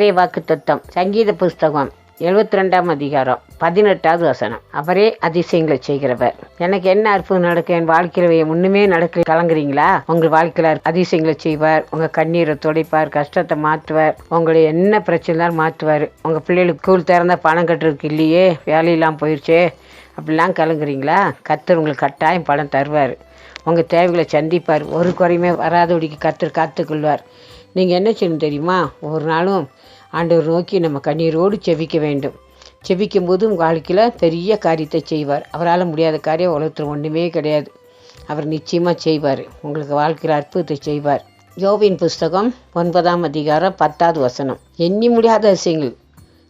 இன்றைய வாக்குத்தத்தம் சங்கீத புஸ்தகம் 72ஆம் அதிகாரம் 18வது வசனம். அவரே அதிசயங்களை செய்கிறவர். எனக்கு என்ன அற்புதம் நடக்கும் என் வாழ்க்கையில முன்னுமே நடக்க கலங்குறீங்களா? உங்கள் வாழ்க்கையில அதிசயங்களை செய்வார். உங்க கண்ணீரை துடைப்பார், கஷ்டத்தை மாற்றுவார், உங்களுடைய என்ன பிரச்சனை மாற்றுவார். உங்க பிள்ளைகளுக்கு ஸ்கூல் திறந்தா பணம் கட்டுறதுக்கு இல்லையே, வேலையெல்லாம் போயிடுச்சே அப்படிலாம் கலங்குறீங்களா? கர்த்தர் உங்களுக்கு கட்டாயம் பணம் தருவார். உங்கள் தேவைகளை சந்திப்பார். ஒரு குறையுமே வராதபடிக்கு கர்த்தர் காத்துக்கொள்வார். நீங்கள் என்ன செய்யணும் தெரியுமா? ஒவ்வொரு நாளும் ஆண்டவர் நோக்கி நம்ம கண்ணீரோடு செபிக்க வேண்டும். செபிக்கும் போது உங்கள் வாழ்க்கையில் பெரிய காரியத்தை செய்வார். அவரால் முடியாத காரியம் உலகத்தில் ஒன்றுமே கிடையாது. அவர் நிச்சயமாக செய்வார். உங்களுக்கு வாழ்க்கையில் அற்புதத்தை செய்வார். யோபின் புஸ்தகம் 9ஆம் அதிகாரம் 10வது வசனம். எண்ணி முடியாத அதிசயங்கள்.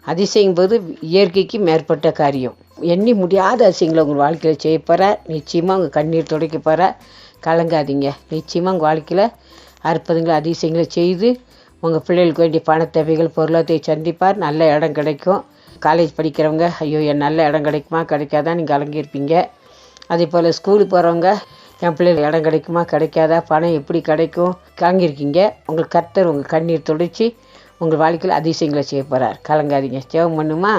அதிசயம் போது இயற்கைக்கு மேற்பட்ட காரியம். எண்ணி முடியாத அதிசயங்களை உங்கள் வாழ்க்கையில் செய்ய போகிறார். நிச்சயமாக உங்கள் கண்ணீர் துடைக்க போகிறார். கலங்காதீங்க. நிச்சயமாக உங்கள் வாழ்க்கையில் அற்புதங்களை அதிசயங்களை செய்து உங்கள் பிள்ளைகளுக்கு வேண்டிய பண தேவைகள் பொருளாதாரத்தை சந்திப்பார். நல்ல இடம் கிடைக்கும். காலேஜ் படிக்கிறவங்க ஐயோ என் நல்ல இடம் கிடைக்குமா கிடைக்காதா நீங்கள் கலங்கியிருப்பீங்க. அதே போல் ஸ்கூலுக்கு போகிறவங்க என் பிள்ளைகள் இடம் கிடைக்குமா கிடைக்காதா, பணம் எப்படி கிடைக்கும் கலங்கியிருக்கீங்க. உங்கள் கர்த்தர் உங்கள் கண்ணீர் துடைச்சி உங்கள் வாழ்க்கையில் அதிசயங்களை செய்ய போகிறார். கலங்காதீங்க. ஜெபம் பண்ணுமா?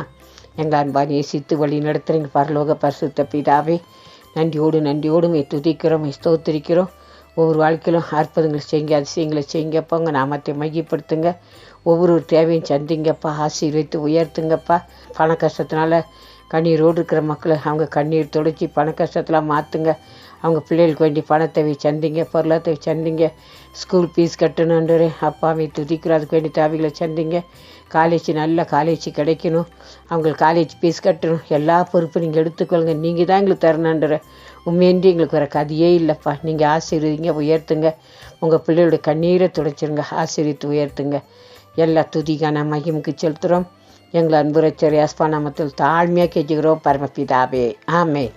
எங்கள் அன்பான் நேசித்து வழி நடத்துகிறீங்க பரலோக பரிசுத்த பிதாவே, நன்றியோடு துதிக்கிறோம், ஸ்தோத்திரிக்கிறோம். ஒவ்வொரு வாழ்க்கையிலும் அற்புதங்களை செய்யுங்க, அதிசயங்களை செய்யுங்கப்பா. உங்கள் நாமத்தை மையப்படுத்துங்க. ஒவ்வொரு தேவையும் சந்திங்கப்பா. ஆசீர்வதித்து உயர்த்துங்கப்பா. பண கஷ்டத்தினால கண்ணீரோடு இருக்கிற மக்களை அவங்க கண்ணீர் துடைச்சி பண கஷ்டத்தெலாம் மாற்றுங்க. அவங்க பிள்ளைகளுக்கு வேண்டிய பணத்தேவை சந்திங்க, பொருளாதாரத்தை சந்திங்க. ஸ்கூல் ஃபீஸ் கட்டணுன்றே அப்பாவை துதிக்கிறோம். அதுக்கு வேண்டிய தேவைகளை சந்திங்க. நல்ல காலேஜ் கிடைக்கணும். அவங்களுக்கு காலேஜ் ஃபீஸ் கட்டணும். எல்லா பொறுப்பும் நீங்கள் எடுத்துக்கொள்ளுங்க. நீங்கள் தான் எங்களுக்கு தரணுன்ற உண்மையின்றி எங்களுக்கு வர கதையே இல்லைப்பா. நீங்கள் ஆசீர்வதிங்க, உயர்த்துங்க. உங்கள் பிள்ளைகளுடைய கண்ணீரை துடைச்சிருங்க. ஆசீர்வித்து உயர்த்துங்க. எல்லா துதிக்கான மகிமுக்கு செலுத்துகிறோம். எங்கள் அன்பு ரட்சகர் இயேசுவின் நாமத்தில் தாழ்மையாக கெஞ்சுகிறோம் பரமபிதாவே. ஆமென்.